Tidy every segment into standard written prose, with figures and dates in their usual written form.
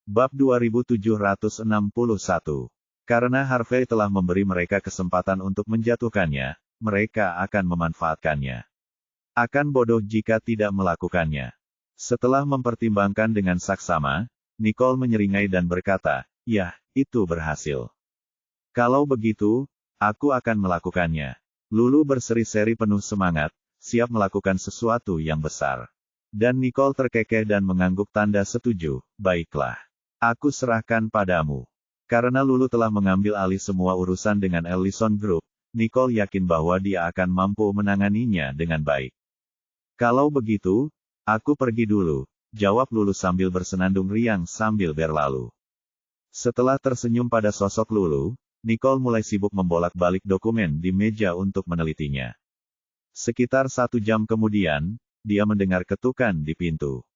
Bab 2761. Karena Harvey telah memberi mereka kesempatan untuk menjatuhkannya, mereka akan memanfaatkannya. Akan bodoh jika tidak melakukannya. Setelah mempertimbangkan dengan saksama, Nicole menyeringai dan berkata, "Yah, itu berhasil. Kalau begitu, aku akan melakukannya." Lulu berseri-seri penuh semangat, siap melakukan sesuatu yang besar. Dan Nicole terkekeh dan mengangguk tanda setuju, "Baiklah. Aku serahkan padamu." Karena Lulu telah mengambil alih semua urusan dengan Ellison Group, Nicole yakin bahwa dia akan mampu menanganinya dengan baik. "Kalau begitu, aku pergi dulu," jawab Lulu sambil bersenandung riang sambil berlalu. Setelah tersenyum pada sosok Lulu, Nicole mulai sibuk membolak-balik dokumen di meja untuk menelitinya. Sekitar 1 jam kemudian, dia mendengar ketukan di pintu.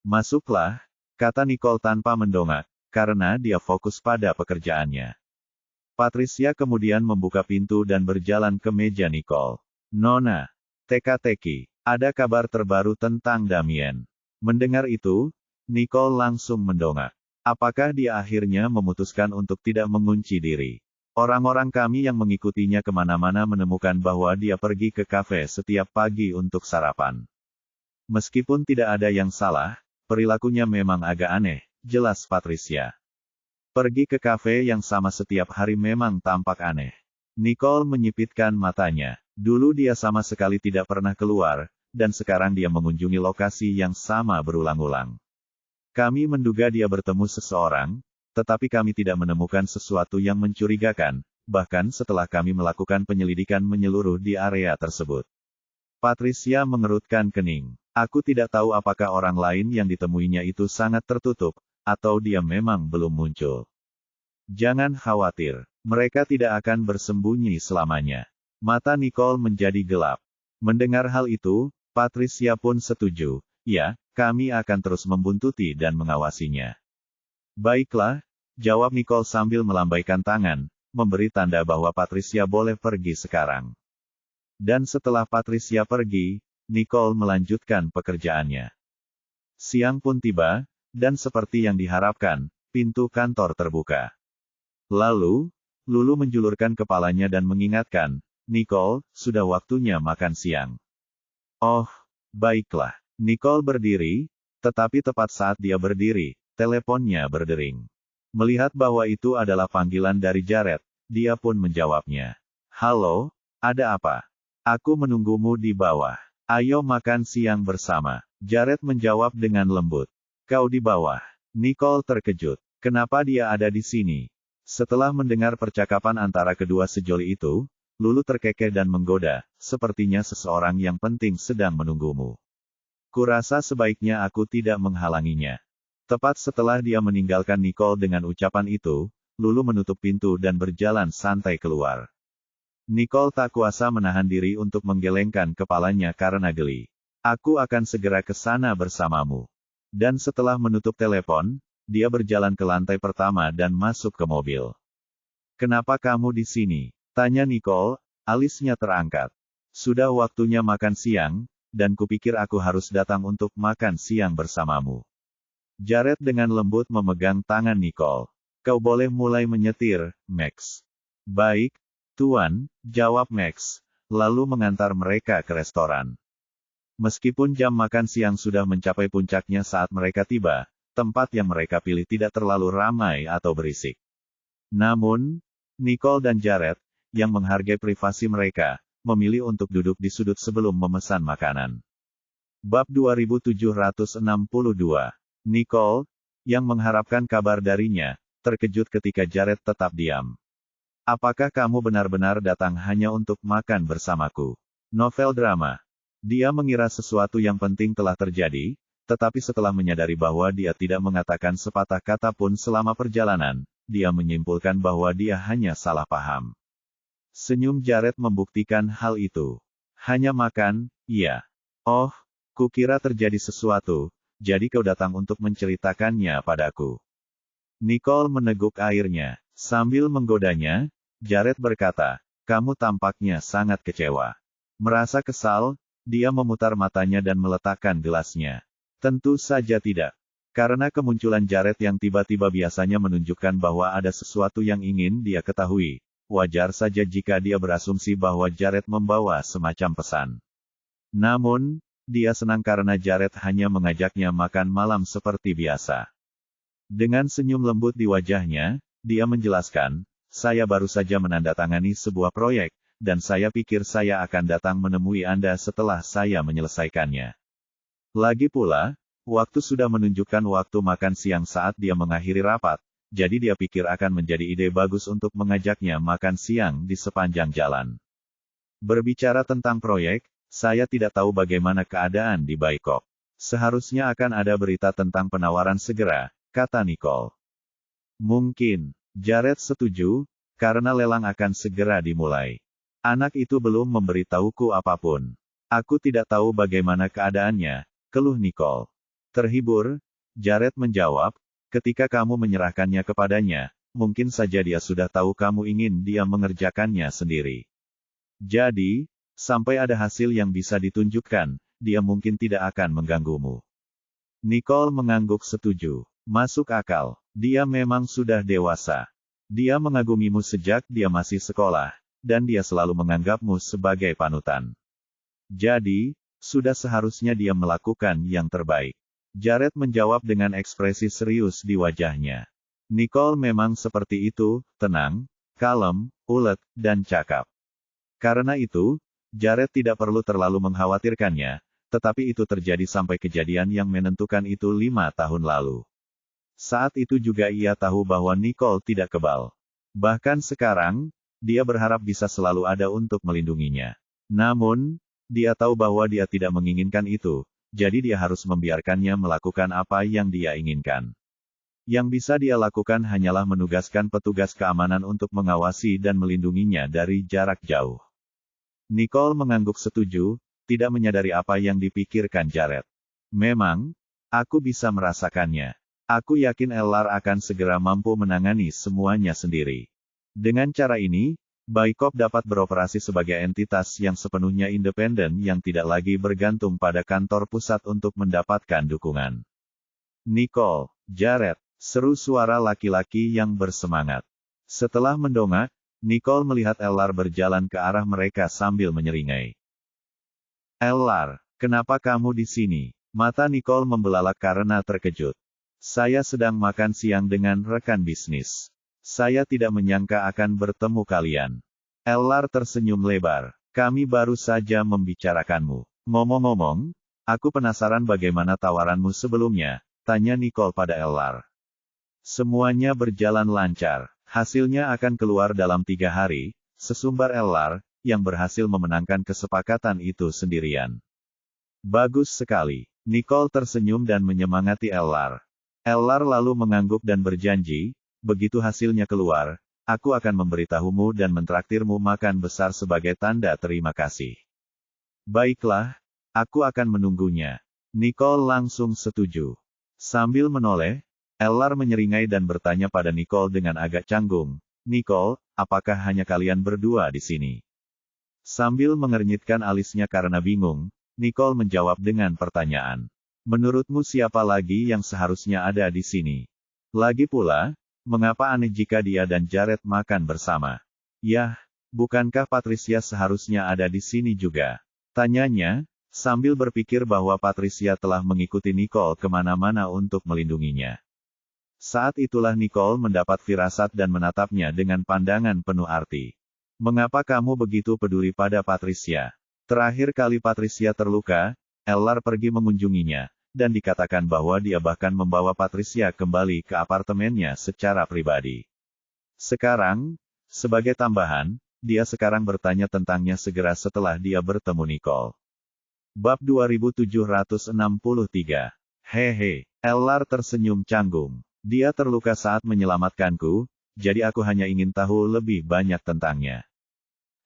"Masuklah," kata Nicole tanpa mendongak, karena dia fokus pada pekerjaannya. Patricia kemudian membuka pintu dan berjalan ke meja Nicole. "Nona, teka-teki, ada kabar terbaru tentang Damien." Mendengar itu, Nicole langsung mendongak. Apakah dia akhirnya memutuskan untuk tidak mengunci diri? Orang-orang kami yang mengikutinya kemana-mana menemukan bahwa dia pergi ke kafe setiap pagi untuk sarapan. Meskipun tidak ada yang salah, perilakunya memang agak aneh, jelas Patricia. Pergi ke kafe yang sama setiap hari memang tampak aneh. Nicole menyipitkan matanya. Dulu dia sama sekali tidak pernah keluar, dan sekarang dia mengunjungi lokasi yang sama berulang-ulang. Kami menduga dia bertemu seseorang, tetapi kami tidak menemukan sesuatu yang mencurigakan, bahkan setelah kami melakukan penyelidikan menyeluruh di area tersebut. Patricia mengerutkan kening. Aku tidak tahu apakah orang lain yang ditemuinya itu sangat tertutup, atau dia memang belum muncul. Jangan khawatir, mereka tidak akan bersembunyi selamanya. Mata Nicole menjadi gelap. Mendengar hal itu, Patricia pun setuju. Ya, kami akan terus membuntuti dan mengawasinya. Baiklah, jawab Nicole sambil melambaikan tangan, memberi tanda bahwa Patricia boleh pergi sekarang. Dan setelah Patricia pergi, Nicole melanjutkan pekerjaannya. Siang pun tiba, dan seperti yang diharapkan, pintu kantor terbuka. Lalu, Lulu menjulurkan kepalanya dan mengingatkan, "Nicole, sudah waktunya makan siang." "Oh, baiklah." Nicole berdiri, tetapi tepat saat dia berdiri, teleponnya berdering. Melihat bahwa itu adalah panggilan dari Jared, dia pun menjawabnya. "Halo, ada apa?" "Aku menunggumu di bawah. Ayo makan siang bersama." Jared menjawab dengan lembut. "Kau di bawah?" Nicole terkejut. Kenapa dia ada di sini? Setelah mendengar percakapan antara kedua sejoli itu, Lulu terkekeh dan menggoda, "Sepertinya seseorang yang penting sedang menunggumu. Kurasa sebaiknya aku tidak menghalanginya." Tepat setelah dia meninggalkan Nicole dengan ucapan itu, Lulu menutup pintu dan berjalan santai keluar. Nicole tak kuasa menahan diri untuk menggelengkan kepalanya karena geli. "Aku akan segera ke sana bersamamu." Dan setelah menutup telepon, dia berjalan ke lantai pertama dan masuk ke mobil. "Kenapa kamu di sini?" tanya Nicole, alisnya terangkat. "Sudah waktunya makan siang, dan kupikir aku harus datang untuk makan siang bersamamu." Jared dengan lembut memegang tangan Nicole. "Kau boleh mulai menyetir, Max." "Baik, Tuan," jawab Max, lalu mengantar mereka ke restoran. Meskipun jam makan siang sudah mencapai puncaknya saat mereka tiba, tempat yang mereka pilih tidak terlalu ramai atau berisik. Namun, Nicole dan Jared, yang menghargai privasi mereka, memilih untuk duduk di sudut sebelum memesan makanan. Bab 2762. Nicole, yang mengharapkan kabar darinya, terkejut ketika Jared tetap diam. "Apakah kamu benar-benar datang hanya untuk makan bersamaku?" Novel drama. Dia mengira sesuatu yang penting telah terjadi, tetapi setelah menyadari bahwa dia tidak mengatakan sepatah kata pun selama perjalanan, dia menyimpulkan bahwa dia hanya salah paham. Senyum Jared membuktikan hal itu. "Hanya makan, iya. Oh, kukira terjadi sesuatu, jadi kau datang untuk menceritakannya padaku." Nicole meneguk airnya. Sambil menggodanya, Jared berkata, "Kamu tampaknya sangat kecewa." Merasa kesal, dia memutar matanya dan meletakkan gelasnya. "Tentu saja tidak. Karena kemunculan Jared yang tiba-tiba biasanya menunjukkan bahwa ada sesuatu yang ingin dia ketahui. Wajar saja jika dia berasumsi bahwa Jared membawa semacam pesan. Namun, dia senang karena Jared hanya mengajaknya makan malam seperti biasa. Dengan senyum lembut di wajahnya, dia menjelaskan, "Saya baru saja menandatangani sebuah proyek, dan saya pikir saya akan datang menemui Anda setelah saya menyelesaikannya. Lagi pula, waktu sudah menunjukkan waktu makan siang saat dia mengakhiri rapat, jadi dia pikir akan menjadi ide bagus untuk mengajaknya makan siang di sepanjang jalan." Berbicara tentang proyek, saya tidak tahu bagaimana keadaan di Bangkok. Seharusnya akan ada berita tentang penawaran segera, kata Nicole. Mungkin, Jared setuju, karena lelang akan segera dimulai. Anak itu belum memberitahuku apapun. Aku tidak tahu bagaimana keadaannya, keluh Nicole. Terhibur, Jared menjawab, ketika kamu menyerahkannya kepadanya, mungkin saja dia sudah tahu kamu ingin dia mengerjakannya sendiri. Jadi, sampai ada hasil yang bisa ditunjukkan, dia mungkin tidak akan mengganggumu. Nicole mengangguk setuju. Masuk akal, dia memang sudah dewasa. Dia mengagumimu sejak dia masih sekolah, dan dia selalu menganggapmu sebagai panutan. Jadi, sudah seharusnya dia melakukan yang terbaik. Jared menjawab dengan ekspresi serius di wajahnya. Nicole memang seperti itu, tenang, kalem, ulet, dan cakap. Karena itu, Jared tidak perlu terlalu mengkhawatirkannya, tetapi itu terjadi sampai kejadian yang menentukan itu 5 tahun lalu. Saat itu juga ia tahu bahwa Nicole tidak kebal. Bahkan sekarang, dia berharap bisa selalu ada untuk melindunginya. Namun, dia tahu bahwa dia tidak menginginkan itu, jadi dia harus membiarkannya melakukan apa yang dia inginkan. Yang bisa dia lakukan hanyalah menugaskan petugas keamanan untuk mengawasi dan melindunginya dari jarak jauh. Nicole mengangguk setuju, tidak menyadari apa yang dipikirkan Jared. Memang, aku bisa merasakannya. Aku yakin Ellar akan segera mampu menangani semuanya sendiri. Dengan cara ini, Bangkok dapat beroperasi sebagai entitas yang sepenuhnya independen yang tidak lagi bergantung pada kantor pusat untuk mendapatkan dukungan. Nicole, Jared, seru suara laki-laki yang bersemangat. Setelah mendongak, Nicole melihat Ellar berjalan ke arah mereka sambil menyeringai. Ellar, kenapa kamu di sini? Mata Nicole membelalak karena terkejut. Saya sedang makan siang dengan rekan bisnis. Saya tidak menyangka akan bertemu kalian. Ellar tersenyum lebar. Kami baru saja membicarakanmu. Ngomong-ngomong, aku penasaran bagaimana tawaranmu sebelumnya, tanya Nicole pada Ellar. Semuanya berjalan lancar. Hasilnya akan keluar dalam 3 hari, sesumbar Ellar, yang berhasil memenangkan kesepakatan itu sendirian. Bagus sekali. Nicole tersenyum dan menyemangati Ellar. Ellar lalu mengangguk dan berjanji, begitu hasilnya keluar, aku akan memberitahumu dan mentraktirmu makan besar sebagai tanda terima kasih. Baiklah, aku akan menunggunya. Nicole langsung setuju. Sambil menoleh, Ellar menyeringai dan bertanya pada Nicole dengan agak canggung, Nicole, apakah hanya kalian berdua di sini? Sambil mengernyitkan alisnya karena bingung, Nicole menjawab dengan pertanyaan. Menurutmu siapa lagi yang seharusnya ada di sini? Lagi pula, mengapa aneh jika dia dan Jared makan bersama? Yah, bukankah Patricia seharusnya ada di sini juga? Tanyanya, sambil berpikir bahwa Patricia telah mengikuti Nicole kemana-mana untuk melindunginya. Saat itulah Nicole mendapat firasat dan menatapnya dengan pandangan penuh arti. Mengapa kamu begitu peduli pada Patricia? Terakhir kali Patricia terluka, Ellar pergi mengunjunginya, dan dikatakan bahwa dia bahkan membawa Patricia kembali ke apartemennya secara pribadi. Sekarang, sebagai tambahan, dia sekarang bertanya tentangnya segera setelah dia bertemu Nicole. Bab 2763. Hehe, Ellar tersenyum canggung. Dia terluka saat menyelamatkanku, jadi aku hanya ingin tahu lebih banyak tentangnya.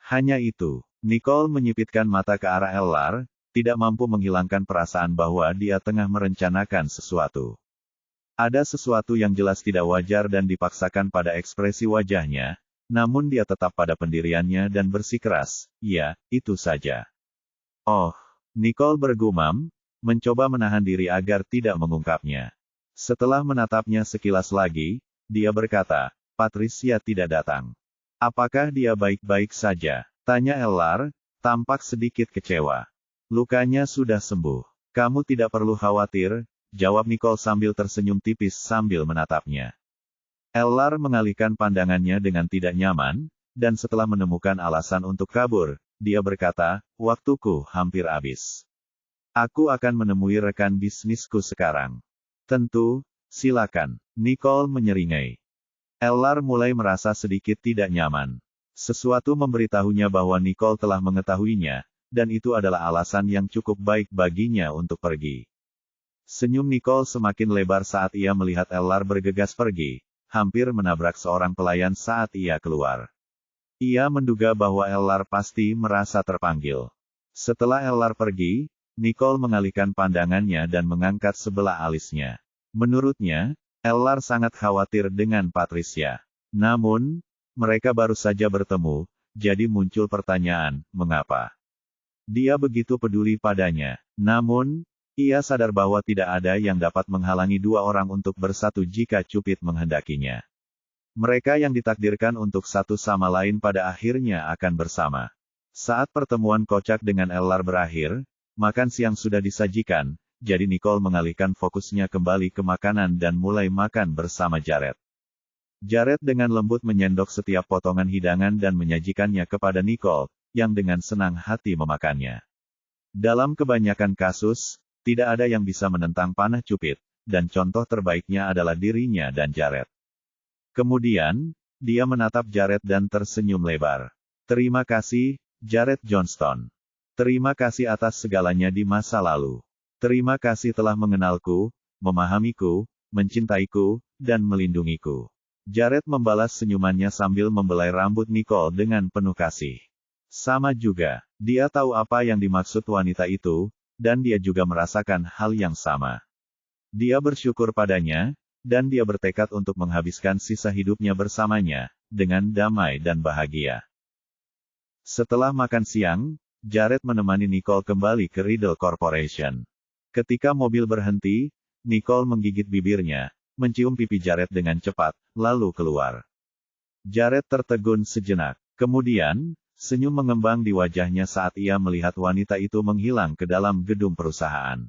Hanya itu, Nicole menyipitkan mata ke arah Ellar, tidak mampu menghilangkan perasaan bahwa dia tengah merencanakan sesuatu. Ada sesuatu yang jelas tidak wajar dan dipaksakan pada ekspresi wajahnya, namun dia tetap pada pendiriannya dan bersikeras, ya, itu saja. Oh, Nicole bergumam, mencoba menahan diri agar tidak mengungkapnya. Setelah menatapnya sekilas lagi, dia berkata, Patricia tidak datang. Apakah dia baik-baik saja? Tanya Ellar, tampak sedikit kecewa. Lukanya sudah sembuh. Kamu tidak perlu khawatir, jawab Nicole sambil tersenyum tipis sambil menatapnya. Ellar mengalihkan pandangannya dengan tidak nyaman, dan setelah menemukan alasan untuk kabur, dia berkata, waktuku hampir habis. Aku akan menemui rekan bisnisku sekarang. Tentu, silakan. Nicole menyeringai. Ellar mulai merasa sedikit tidak nyaman. Sesuatu memberitahunya bahwa Nicole telah mengetahuinya, dan itu adalah alasan yang cukup baik baginya untuk pergi. Senyum Nicole semakin lebar saat ia melihat Ellar bergegas pergi, hampir menabrak seorang pelayan saat ia keluar. Ia menduga bahwa Ellar pasti merasa terpanggil. Setelah Ellar pergi, Nicole mengalihkan pandangannya dan mengangkat sebelah alisnya. Menurutnya, Ellar sangat khawatir dengan Patricia. Namun, mereka baru saja bertemu, jadi muncul pertanyaan, mengapa? Dia begitu peduli padanya. Namun, ia sadar bahwa tidak ada yang dapat menghalangi dua orang untuk bersatu jika Cupid menghendakinya. Mereka yang ditakdirkan untuk satu sama lain pada akhirnya akan bersama. Saat pertemuan kocak dengan Ellar berakhir, makan siang sudah disajikan, jadi Nicole mengalihkan fokusnya kembali ke makanan dan mulai makan bersama Jared. Jared dengan lembut menyendok setiap potongan hidangan dan menyajikannya kepada Nicole, yang dengan senang hati memakannya. Dalam kebanyakan kasus, tidak ada yang bisa menentang panah Cupid, dan contoh terbaiknya adalah dirinya dan Jared. Kemudian, dia menatap Jared dan tersenyum lebar. Terima kasih, Jared Johnston. Terima kasih atas segalanya di masa lalu. Terima kasih telah mengenalku, memahamiku, mencintaiku, dan melindungiku. Jared membalas senyumannya sambil membelai rambut Nicole dengan penuh kasih. Sama juga, dia tahu apa yang dimaksud wanita itu, dan dia juga merasakan hal yang sama. Dia bersyukur padanya, dan dia bertekad untuk menghabiskan sisa hidupnya bersamanya, dengan damai dan bahagia. Setelah makan siang, Jared menemani Nicole kembali ke Riddle Corporation. Ketika mobil berhenti, Nicole menggigit bibirnya, mencium pipi Jared dengan cepat, lalu keluar. Jared tertegun sejenak. Kemudian, senyum mengembang di wajahnya saat ia melihat wanita itu menghilang ke dalam gedung perusahaan.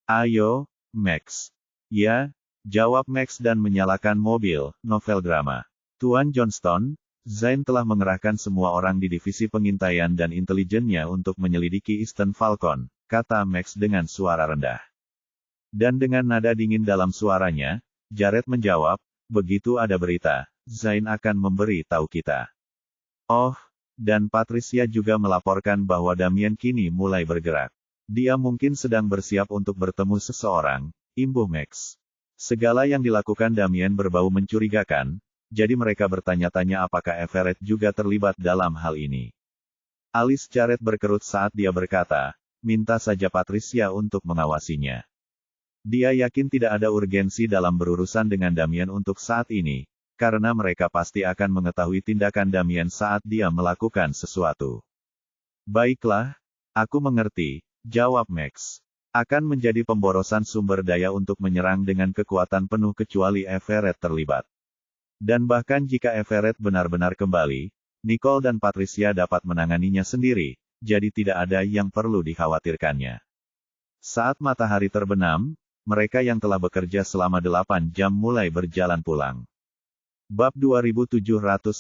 Ayo, Max. Ya, jawab Max dan menyalakan mobil, novel drama. Tuan Johnston, Zain telah mengerahkan semua orang di divisi pengintaian dan intelijennya untuk menyelidiki Eastern Falcon, kata Max dengan suara rendah. Dan dengan nada dingin dalam suaranya, Jared menjawab, begitu ada berita, Zain akan memberi tahu kita. Oh, dan Patricia juga melaporkan bahwa Damien kini mulai bergerak. Dia mungkin sedang bersiap untuk bertemu seseorang, imbuh Max. Segala yang dilakukan Damien berbau mencurigakan, jadi mereka bertanya-tanya apakah Everett juga terlibat dalam hal ini. Alis Jared berkerut saat dia berkata, minta saja Patricia untuk mengawasinya. Dia yakin tidak ada urgensi dalam berurusan dengan Damien untuk saat ini, karena mereka pasti akan mengetahui tindakan Damien saat dia melakukan sesuatu. Baiklah, aku mengerti, jawab Max. Akan menjadi pemborosan sumber daya untuk menyerang dengan kekuatan penuh kecuali Everett terlibat. Dan bahkan jika Everett benar-benar kembali, Nicole dan Patricia dapat menanganinya sendiri, jadi tidak ada yang perlu dikhawatirkannya. Saat matahari terbenam, mereka yang telah bekerja selama 8 jam mulai berjalan pulang. Bab 2764.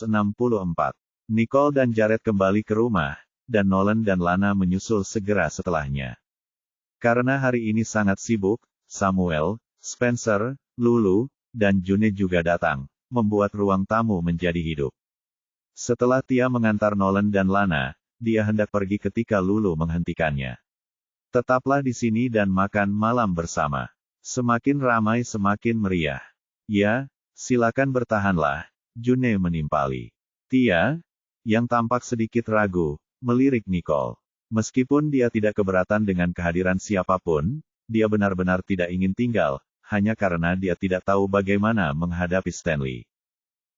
Nicole dan Jared kembali ke rumah, dan Nolan dan Lana menyusul segera setelahnya. Karena hari ini sangat sibuk, Samuel, Spencer, Lulu, dan June juga datang, membuat ruang tamu menjadi hidup. Setelah Tia mengantar Nolan dan Lana, dia hendak pergi ketika Lulu menghentikannya. Tetaplah di sini dan makan malam bersama. Semakin ramai semakin meriah. Ya, silakan bertahanlah, June menimpali. Tia, yang tampak sedikit ragu, melirik Nicole. Meskipun dia tidak keberatan dengan kehadiran siapapun, dia benar-benar tidak ingin tinggal, hanya karena dia tidak tahu bagaimana menghadapi Stanley.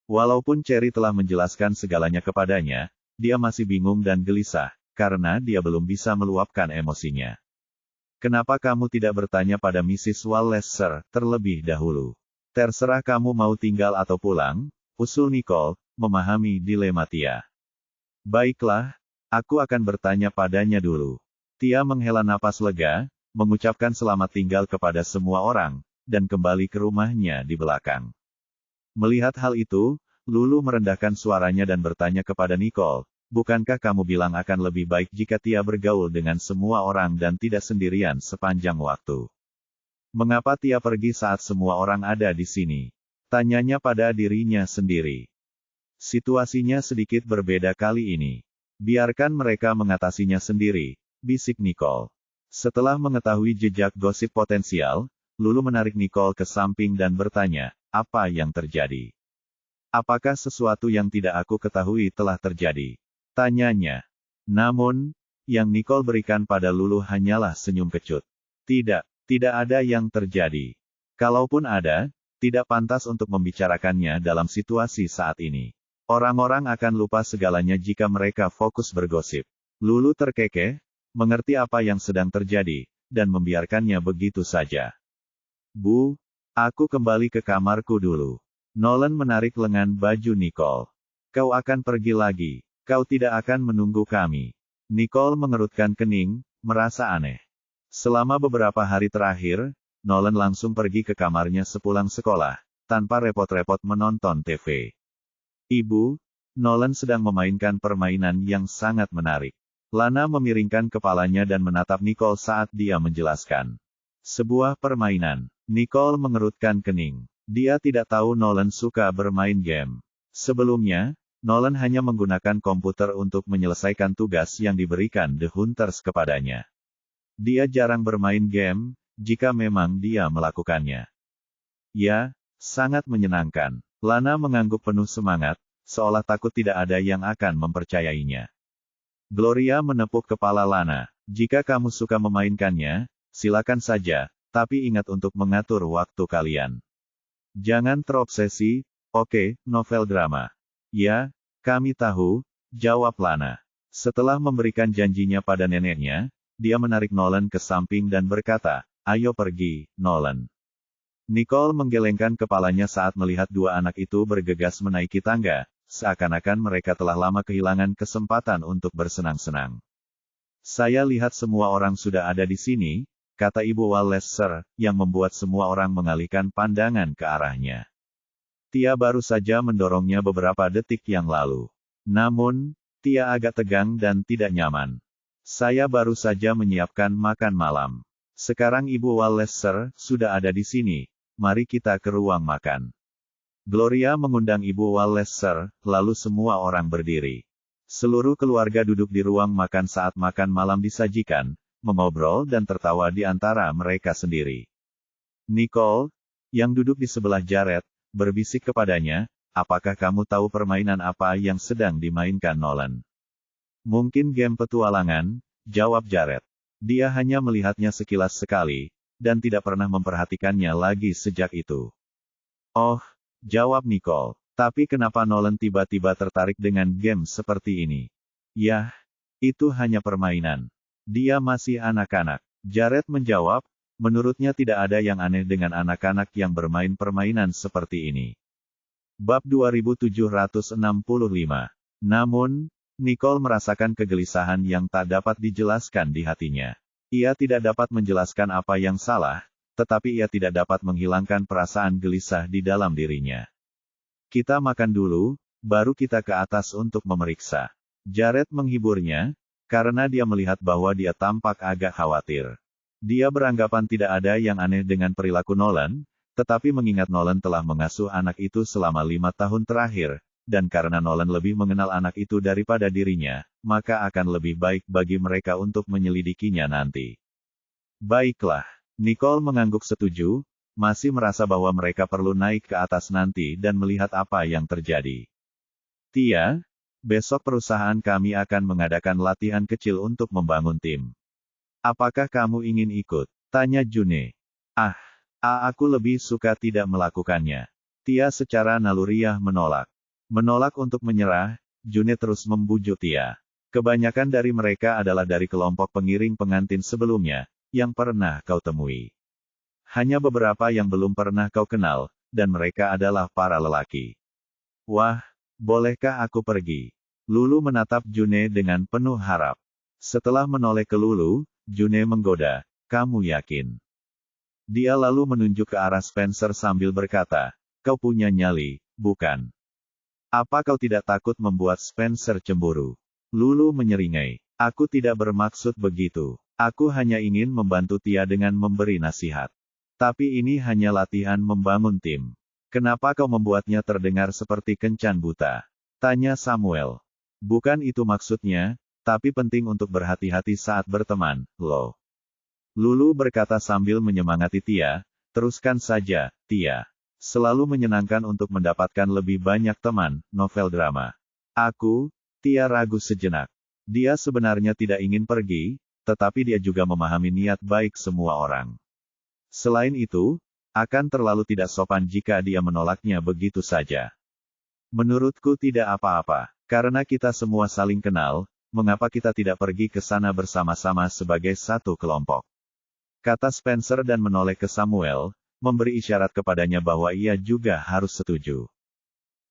Walaupun Cherry telah menjelaskan segalanya kepadanya, dia masih bingung dan gelisah, karena dia belum bisa meluapkan emosinya. Kenapa kamu tidak bertanya pada Mrs. Wallace, Sir, terlebih dahulu? Terserah kamu mau tinggal atau pulang, usul Nicole, memahami dilema Tia. Baiklah, aku akan bertanya padanya dulu. Tia menghela napas lega, mengucapkan selamat tinggal kepada semua orang, dan kembali ke rumahnya di belakang. Melihat hal itu, Lulu merendahkan suaranya dan bertanya kepada Nicole, bukankah kamu bilang akan lebih baik jika Tia bergaul dengan semua orang dan tidak sendirian sepanjang waktu? Mengapa Tia pergi saat semua orang ada di sini? Tanyanya pada dirinya sendiri. Situasinya sedikit berbeda kali ini. Biarkan mereka mengatasinya sendiri, bisik Nicole. Setelah mengetahui jejak gosip potensial, Lulu menarik Nicole ke samping dan bertanya, apa yang terjadi? Apakah sesuatu yang tidak aku ketahui telah terjadi? Tanyanya. Namun, yang Nicole berikan pada Lulu hanyalah senyum kecut. Tidak ada yang terjadi. Kalaupun ada, tidak pantas untuk membicarakannya dalam situasi saat ini. Orang-orang akan lupa segalanya jika mereka fokus bergosip. Lulu terkekeh, mengerti apa yang sedang terjadi, dan membiarkannya begitu saja. Bu, aku kembali ke kamarku dulu. Nolan menarik lengan baju Nicole. Kau akan pergi lagi. Kau tidak akan menunggu kami. Nicole mengerutkan kening, merasa aneh. Selama beberapa hari terakhir, Nolan langsung pergi ke kamarnya sepulang sekolah, tanpa repot-repot menonton TV. Ibu, Nolan sedang memainkan permainan yang sangat menarik. Lana memiringkan kepalanya dan menatap Nicole saat dia menjelaskan. Sebuah permainan. Nicole mengerutkan kening. Dia tidak tahu Nolan suka bermain game. Sebelumnya, Nolan hanya menggunakan komputer untuk menyelesaikan tugas yang diberikan The Hunters kepadanya. Dia jarang bermain game, jika memang dia melakukannya. Ya, sangat menyenangkan. Lana mengangguk penuh semangat, seolah takut tidak ada yang akan mempercayainya. Gloria menepuk kepala Lana. Jika kamu suka memainkannya, silakan saja, tapi ingat untuk mengatur waktu kalian. Jangan terobsesi, oke, novel drama. Ya, kami tahu, jawab Lana. Setelah memberikan janjinya pada neneknya, dia menarik Nolan ke samping dan berkata, ayo pergi, Nolan. Nicole menggelengkan kepalanya saat melihat dua anak itu bergegas menaiki tangga, seakan-akan mereka telah lama kehilangan kesempatan untuk bersenang-senang. Saya lihat semua orang sudah ada di sini, kata Ibu Wallace, Sir, yang membuat semua orang mengalihkan pandangan ke arahnya. Tia baru saja mendorongnya beberapa detik yang lalu. Namun, Tia agak tegang dan tidak nyaman. Saya baru saja menyiapkan makan malam. Sekarang Ibu Wallace, Sir, sudah ada di sini. Mari kita ke ruang makan. Gloria mengundang Ibu Wallace, Sir, lalu semua orang berdiri. Seluruh keluarga duduk di ruang makan saat makan malam disajikan, mengobrol dan tertawa di antara mereka sendiri. Nicole, yang duduk di sebelah Jared, berbisik kepadanya, apakah kamu tahu permainan apa yang sedang dimainkan Nolan? Mungkin game petualangan, jawab Jared. Dia hanya melihatnya sekilas sekali, dan tidak pernah memperhatikannya lagi sejak itu. Oh, jawab Nicole, tapi kenapa Nolan tiba-tiba tertarik dengan game seperti ini? Yah, itu hanya permainan. Dia masih anak-anak. Jared menjawab, menurutnya tidak ada yang aneh dengan anak-anak yang bermain permainan seperti ini. Bab 2765. Namun, Nicole merasakan kegelisahan yang tak dapat dijelaskan di hatinya. Ia tidak dapat menjelaskan apa yang salah, tetapi ia tidak dapat menghilangkan perasaan gelisah di dalam dirinya. Kita makan dulu, baru kita ke atas untuk memeriksa. Jared menghiburnya, karena dia melihat bahwa dia tampak agak khawatir. Dia beranggapan tidak ada yang aneh dengan perilaku Nolan, tetapi mengingat Nolan telah mengasuh anak itu selama 5 tahun terakhir, dan karena Nolan lebih mengenal anak itu daripada dirinya, maka akan lebih baik bagi mereka untuk menyelidikinya nanti. Baiklah, Nicole mengangguk setuju, masih merasa bahwa mereka perlu naik ke atas nanti dan melihat apa yang terjadi. Tia, besok perusahaan kami akan mengadakan latihan kecil untuk membangun tim. Apakah kamu ingin ikut? Tanya June. Aku lebih suka tidak melakukannya. Tia secara naluriah menolak. Menolak untuk menyerah, June terus membujuk Tia. Kebanyakan dari mereka adalah dari kelompok pengiring pengantin sebelumnya, yang pernah kau temui. Hanya beberapa yang belum pernah kau kenal, dan mereka adalah para lelaki. Wah, bolehkah aku pergi? Lulu menatap June dengan penuh harap. Setelah menoleh ke Lulu, June menggoda, kamu yakin? Dia lalu menunjuk ke arah Spencer sambil berkata, kau punya nyali, bukan? Apa kau tidak takut membuat Spencer cemburu? Lulu menyeringai. Aku tidak bermaksud begitu. Aku hanya ingin membantu Tia dengan memberi nasihat. Tapi ini hanya latihan membangun tim. Kenapa kau membuatnya terdengar seperti kencan buta? Tanya Samuel. Bukan itu maksudnya, tapi penting untuk berhati-hati saat berteman, loh. Lulu berkata sambil menyemangati Tia, teruskan saja, Tia. Selalu menyenangkan untuk mendapatkan lebih banyak teman, novel drama. Tia ragu sejenak. Dia sebenarnya tidak ingin pergi, tetapi dia juga memahami niat baik semua orang. Selain itu, akan terlalu tidak sopan jika dia menolaknya begitu saja. Menurutku tidak apa-apa, karena kita semua saling kenal, mengapa kita tidak pergi ke sana bersama-sama sebagai satu kelompok? Kata Spencer dan menoleh ke Samuel, memberi isyarat kepadanya bahwa ia juga harus setuju.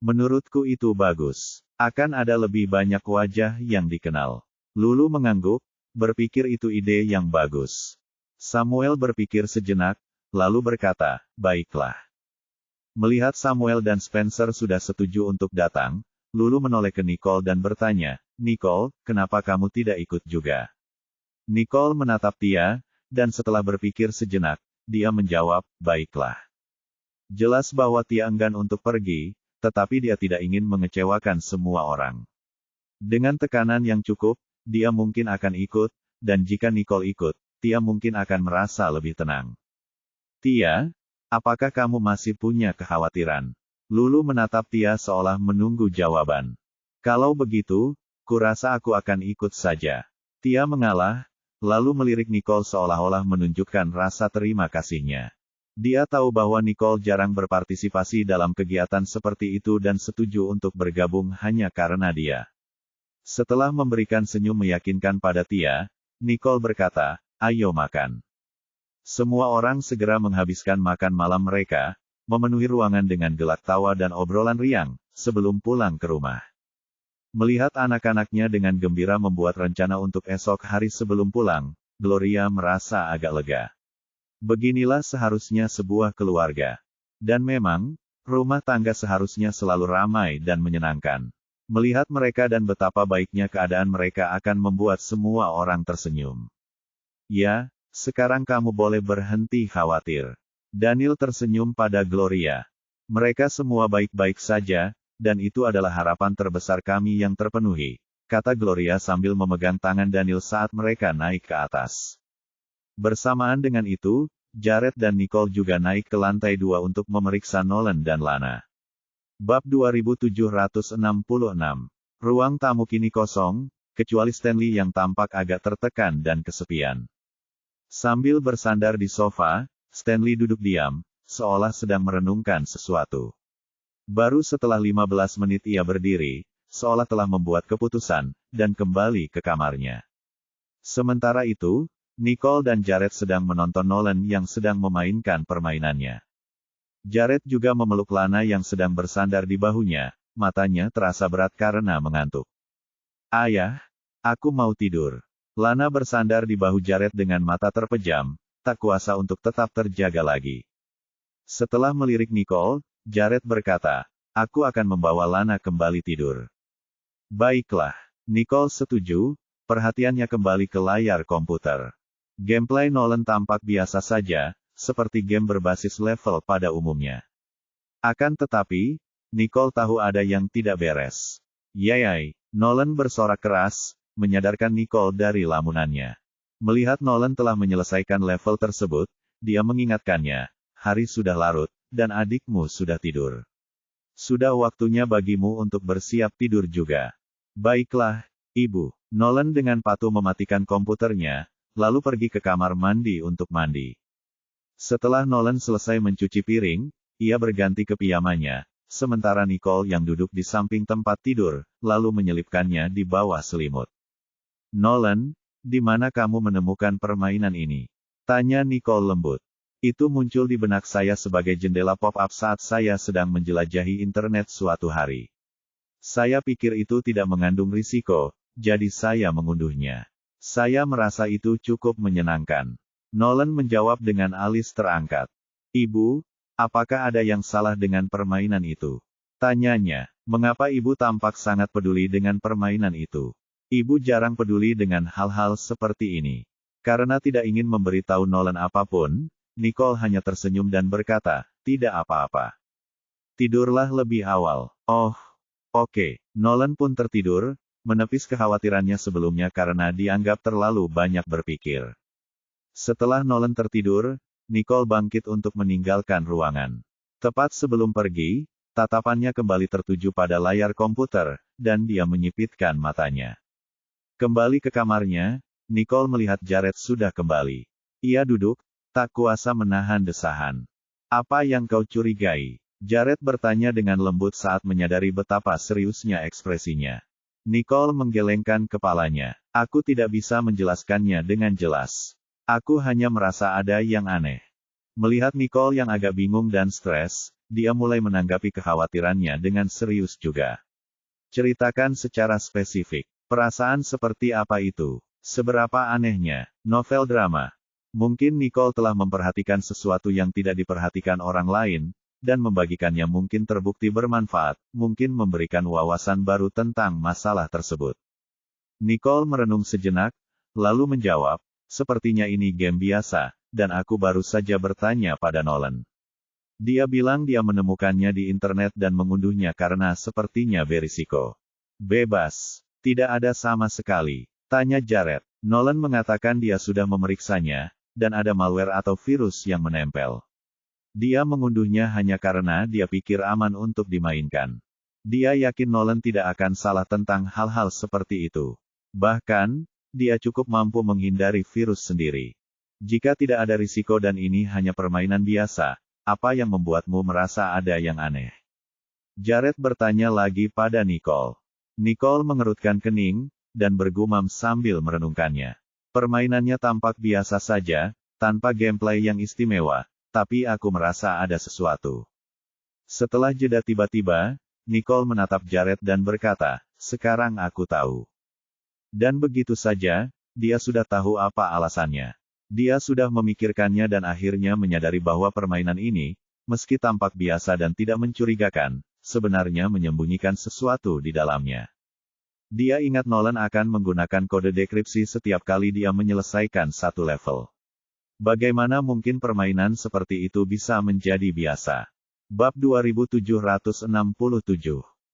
Menurutku itu bagus. Akan ada lebih banyak wajah yang dikenal. Lulu mengangguk, berpikir itu ide yang bagus. Samuel berpikir sejenak, lalu berkata, baiklah. Melihat Samuel dan Spencer sudah setuju untuk datang, Lulu menoleh ke Nicole dan bertanya, Nicole, kenapa kamu tidak ikut juga? Nicole menatap Tia, dan setelah berpikir sejenak, dia menjawab, baiklah. Jelas bahwa Tia enggan untuk pergi, tetapi dia tidak ingin mengecewakan semua orang. Dengan tekanan yang cukup, dia mungkin akan ikut, dan jika Nicole ikut, Tia mungkin akan merasa lebih tenang. Tia, apakah kamu masih punya kekhawatiran? Lulu menatap Tia seolah menunggu jawaban. Kalau begitu, kurasa aku akan ikut saja. Tia mengalah, lalu melirik Nicole seolah-olah menunjukkan rasa terima kasihnya. Dia tahu bahwa Nicole jarang berpartisipasi dalam kegiatan seperti itu dan setuju untuk bergabung hanya karena dia. Setelah memberikan senyum meyakinkan pada Tia, Nicole berkata, ayo makan. Semua orang segera menghabiskan makan malam mereka, memenuhi ruangan dengan gelak tawa dan obrolan riang, sebelum pulang ke rumah. Melihat anak-anaknya dengan gembira membuat rencana untuk esok hari sebelum pulang, Gloria merasa agak lega. Beginilah seharusnya sebuah keluarga. Dan memang, rumah tangga seharusnya selalu ramai dan menyenangkan. Melihat mereka dan betapa baiknya keadaan mereka akan membuat semua orang tersenyum. Ya, sekarang kamu boleh berhenti khawatir. Daniel tersenyum pada Gloria. Mereka semua baik-baik saja, dan itu adalah harapan terbesar kami yang terpenuhi, kata Gloria sambil memegang tangan Daniel saat mereka naik ke atas. Bersamaan dengan itu, Jared dan Nicole juga naik ke lantai 2 untuk memeriksa Nolan dan Lana. Bab 2766. Ruang tamu kini kosong, kecuali Stanley yang tampak agak tertekan dan kesepian. Sambil bersandar di sofa, Stanley duduk diam, seolah sedang merenungkan sesuatu. Baru setelah 15 menit ia berdiri, seolah telah membuat keputusan, dan kembali ke kamarnya. Sementara itu, Nicole dan Jared sedang menonton Nolan yang sedang memainkan permainannya. Jared juga memeluk Lana yang sedang bersandar di bahunya, matanya terasa berat karena mengantuk. Ayah, aku mau tidur. Lana bersandar di bahu Jared dengan mata terpejam, tak kuasa untuk tetap terjaga lagi. Setelah melirik Nicole, Jared berkata, aku akan membawa Lana kembali tidur. Baiklah, Nicole setuju, perhatiannya kembali ke layar komputer. Gameplay Nolan tampak biasa saja, seperti game berbasis level pada umumnya. Akan tetapi, Nicole tahu ada yang tidak beres. Yayai, Nolan bersorak keras, menyadarkan Nicole dari lamunannya. Melihat Nolan telah menyelesaikan level tersebut, dia mengingatkannya, hari sudah larut, dan adikmu sudah tidur. Sudah waktunya bagimu untuk bersiap tidur juga. Baiklah, Ibu. Nolan dengan patuh mematikan komputernya, lalu pergi ke kamar mandi untuk mandi. Setelah Nolan selesai mencuci piring, ia berganti ke pijamannya, sementara Nicole yang duduk di samping tempat tidur, lalu menyelipkannya di bawah selimut. Nolan, di mana kamu menemukan permainan ini? Tanya Nicole lembut. Itu muncul di benak saya sebagai jendela pop-up saat saya sedang menjelajahi internet suatu hari. Saya pikir itu tidak mengandung risiko, jadi saya mengunduhnya. Saya merasa itu cukup menyenangkan. Nolan menjawab dengan alis terangkat. Ibu, apakah ada yang salah dengan permainan itu? Tanyanya, mengapa ibu tampak sangat peduli dengan permainan itu? Ibu jarang peduli dengan hal-hal seperti ini. Karena tidak ingin memberitahu Nolan apapun, Nicole hanya tersenyum dan berkata, tidak apa-apa. Tidurlah lebih awal. Oh, oke. Nolan pun tertidur, menepis kekhawatirannya sebelumnya karena dianggap terlalu banyak berpikir. Setelah Nolan tertidur, Nicole bangkit untuk meninggalkan ruangan. Tepat sebelum pergi, tatapannya kembali tertuju pada layar komputer, dan dia menyipitkan matanya. Kembali ke kamarnya, Nicole melihat Jared sudah kembali. Ia duduk, tak kuasa menahan desahan. Apa yang kau curigai? Jared bertanya dengan lembut saat menyadari betapa seriusnya ekspresinya. Nicole menggelengkan kepalanya. Aku tidak bisa menjelaskannya dengan jelas. Aku hanya merasa ada yang aneh. Melihat Nicole yang agak bingung dan stres, dia mulai menanggapi kekhawatirannya dengan serius juga. Ceritakan secara spesifik. Perasaan seperti apa itu? Seberapa anehnya? Novel drama. Mungkin Nicole telah memperhatikan sesuatu yang tidak diperhatikan orang lain, dan membagikannya mungkin terbukti bermanfaat, mungkin memberikan wawasan baru tentang masalah tersebut. Nicole merenung sejenak, lalu menjawab, sepertinya ini game biasa, dan aku baru saja bertanya pada Nolan. Dia bilang dia menemukannya di internet dan mengunduhnya karena sepertinya berisiko. Bebas. Tidak ada sama sekali. Tanya Jared. Nolan mengatakan dia sudah memeriksanya, dan ada malware atau virus yang menempel. Dia mengunduhnya hanya karena dia pikir aman untuk dimainkan. Dia yakin Nolan tidak akan salah tentang hal-hal seperti itu. Bahkan, dia cukup mampu menghindari virus sendiri. Jika tidak ada risiko dan ini hanya permainan biasa, apa yang membuatmu merasa ada yang aneh? Jared bertanya lagi pada Nicole. Nicole mengerutkan kening, dan bergumam sambil merenungkannya. Permainannya tampak biasa saja, tanpa gameplay yang istimewa, tapi aku merasa ada sesuatu. Setelah jeda tiba-tiba, Nicole menatap Jared dan berkata, sekarang aku tahu. Dan begitu saja, dia sudah tahu apa alasannya. Dia sudah memikirkannya dan akhirnya menyadari bahwa permainan ini, meski tampak biasa dan tidak mencurigakan, sebenarnya menyembunyikan sesuatu di dalamnya. Dia ingat Nolan akan menggunakan kode dekripsi setiap kali dia menyelesaikan satu level. Bagaimana mungkin permainan seperti itu bisa menjadi biasa? Bab 2767.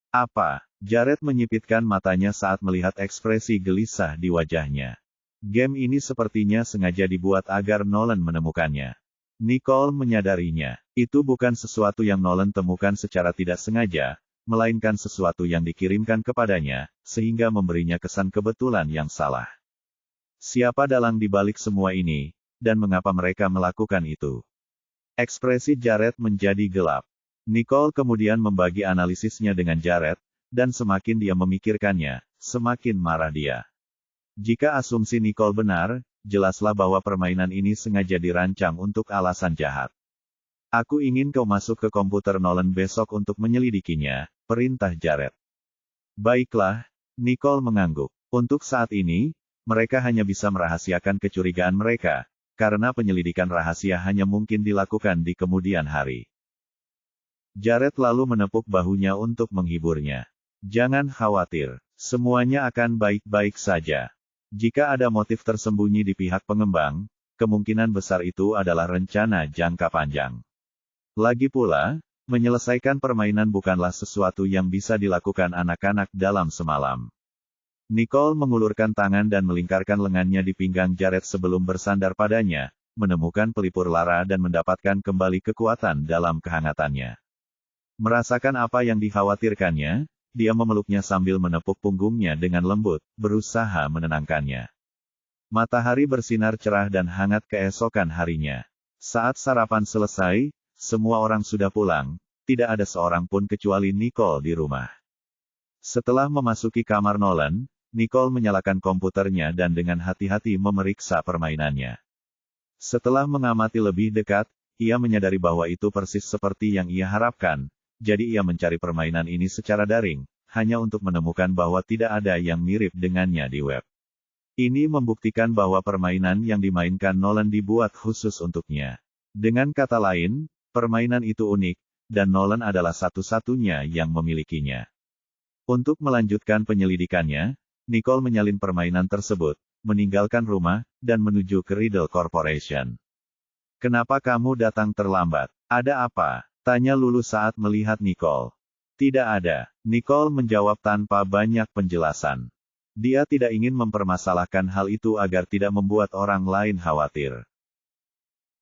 Apa? Jared menyipitkan matanya saat melihat ekspresi gelisah di wajahnya. Game ini sepertinya sengaja dibuat agar Nolan menemukannya. Nicole menyadarinya. Itu bukan sesuatu yang Nolan temukan secara tidak sengaja, melainkan sesuatu yang dikirimkan kepadanya, sehingga memberinya kesan kebetulan yang salah. Siapa dalang di balik semua ini, dan mengapa mereka melakukan itu? Ekspresi Jared menjadi gelap. Nicole kemudian membagi analisisnya dengan Jared, dan semakin dia memikirkannya, semakin marah dia. Jika asumsi Nicole benar, jelaslah bahwa permainan ini sengaja dirancang untuk alasan jahat. Aku ingin kau masuk ke komputer Nolan besok untuk menyelidikinya, perintah Jared. Baiklah, Nicole mengangguk. Untuk saat ini, mereka hanya bisa merahasiakan kecurigaan mereka, karena penyelidikan rahasia hanya mungkin dilakukan di kemudian hari. Jared lalu menepuk bahunya untuk menghiburnya. Jangan khawatir, semuanya akan baik-baik saja. Jika ada motif tersembunyi di pihak pengembang, kemungkinan besar itu adalah rencana jangka panjang. Lagi pula, menyelesaikan permainan bukanlah sesuatu yang bisa dilakukan anak-anak dalam semalam. Nicole mengulurkan tangan dan melingkarkan lengannya di pinggang Jared sebelum bersandar padanya, menemukan pelipur lara dan mendapatkan kembali kekuatan dalam kehangatannya. Merasakan apa yang dikhawatirkannya, dia memeluknya sambil menepuk punggungnya dengan lembut, berusaha menenangkannya. Matahari bersinar cerah dan hangat keesokan harinya. Saat sarapan selesai, semua orang sudah pulang, tidak ada seorang pun kecuali Nicole di rumah. Setelah memasuki kamar Nolan, Nicole menyalakan komputernya dan dengan hati-hati memeriksa permainannya. Setelah mengamati lebih dekat, ia menyadari bahwa itu persis seperti yang ia harapkan, jadi ia mencari permainan ini secara daring, hanya untuk menemukan bahwa tidak ada yang mirip dengannya di web. Ini membuktikan bahwa permainan yang dimainkan Nolan dibuat khusus untuknya. Dengan kata lain, permainan itu unik, dan Nolan adalah satu-satunya yang memilikinya. Untuk melanjutkan penyelidikannya, Nicole menyalin permainan tersebut, meninggalkan rumah, dan menuju ke Riddle Corporation. "Kenapa kamu datang terlambat? Ada apa?" tanya Lulu saat melihat Nicole. "Tidak ada," Nicole menjawab tanpa banyak penjelasan. Dia tidak ingin mempermasalahkan hal itu agar tidak membuat orang lain khawatir.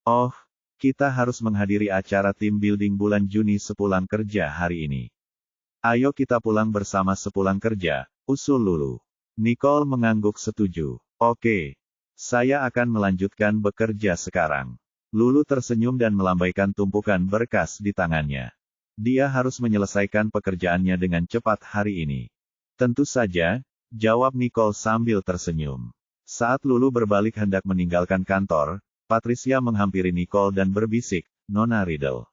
"Oh, kita harus menghadiri acara tim building bulan Juni sepulang kerja hari ini. Ayo kita pulang bersama sepulang kerja," usul Lulu. Nicole mengangguk setuju. "Oke. Saya akan melanjutkan bekerja sekarang." Lulu tersenyum dan melambaikan tumpukan berkas di tangannya. Dia harus menyelesaikan pekerjaannya dengan cepat hari ini. "Tentu saja," jawab Nicole sambil tersenyum. Saat Lulu berbalik hendak meninggalkan kantor, Patricia menghampiri Nicole dan berbisik, "Nona Riddle.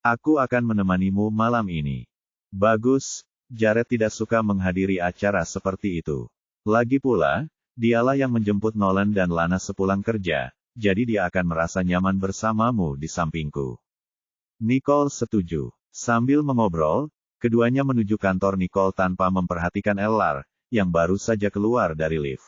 Aku akan menemanimu malam ini." "Bagus," Jared tidak suka menghadiri acara seperti itu. Lagi pula, dialah yang menjemput Nolan dan Lana sepulang kerja, jadi dia akan merasa nyaman bersamamu di sampingku. Nicole setuju. Sambil mengobrol, keduanya menuju kantor Nicole tanpa memperhatikan Ellar, yang baru saja keluar dari lift.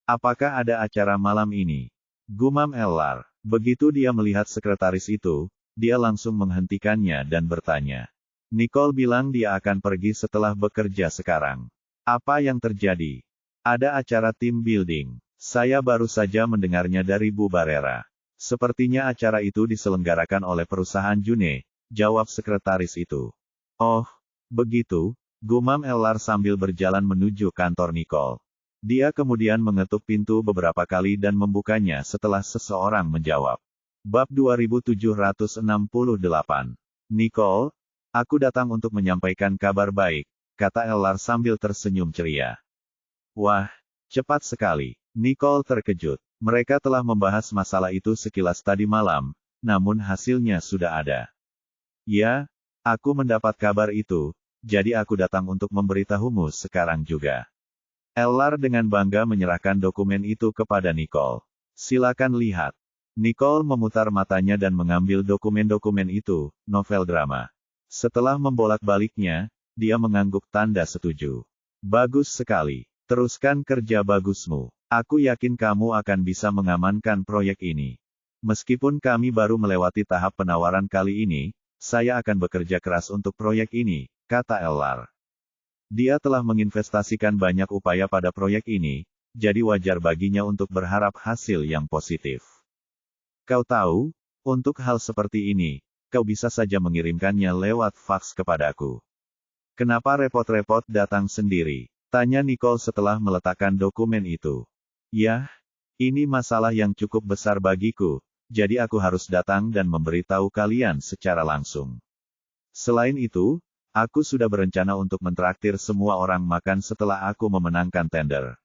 "Apakah ada acara malam ini?" gumam Ellar. Begitu dia melihat sekretaris itu, dia langsung menghentikannya dan bertanya. Nicole bilang dia akan pergi setelah bekerja sekarang. "Apa yang terjadi?" "Ada acara tim building. Saya baru saja mendengarnya dari Bu Barrera." "Sepertinya acara itu diselenggarakan oleh perusahaan June," jawab sekretaris itu. "Oh, begitu," gumam Ellar sambil berjalan menuju kantor Nicole. Dia kemudian mengetuk pintu beberapa kali dan membukanya setelah seseorang menjawab. Bab 2768. "Nicole, aku datang untuk menyampaikan kabar baik," kata Ellar sambil tersenyum ceria. "Wah, cepat sekali." Nicole terkejut. Mereka telah membahas masalah itu sekilas tadi malam, namun hasilnya sudah ada. "Ya, aku mendapat kabar itu, jadi aku datang untuk memberitahumu sekarang juga." Ellar dengan bangga menyerahkan dokumen itu kepada Nicole. "Silakan lihat." Nicole memutar matanya dan mengambil dokumen-dokumen itu, novel drama. Setelah membolak-baliknya, dia mengangguk tanda setuju. "Bagus sekali. Teruskan kerja bagusmu. Aku yakin kamu akan bisa mengamankan proyek ini. Meskipun kami baru melewati tahap penawaran kali ini, saya akan bekerja keras untuk proyek ini," kata Ellar. Dia telah menginvestasikan banyak upaya pada proyek ini, jadi wajar baginya untuk berharap hasil yang positif. "Kau tahu, untuk hal seperti ini, kau bisa saja mengirimkannya lewat faks kepadaku. Kenapa repot-repot datang sendiri?" tanya Nicole setelah meletakkan dokumen itu. "Yah, ini masalah yang cukup besar bagiku, jadi aku harus datang dan memberitahu kalian secara langsung. Selain itu, aku sudah berencana untuk mentraktir semua orang makan setelah aku memenangkan tender.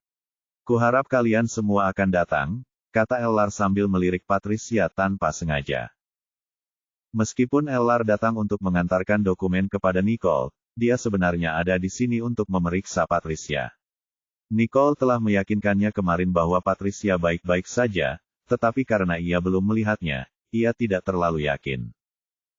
Kuharap kalian semua akan datang," kata Ellar sambil melirik Patricia tanpa sengaja. Meskipun Ellar datang untuk mengantarkan dokumen kepada Nicole, dia sebenarnya ada di sini untuk memeriksa Patricia. Nicole telah meyakinkannya kemarin bahwa Patricia baik-baik saja, tetapi karena ia belum melihatnya, ia tidak terlalu yakin.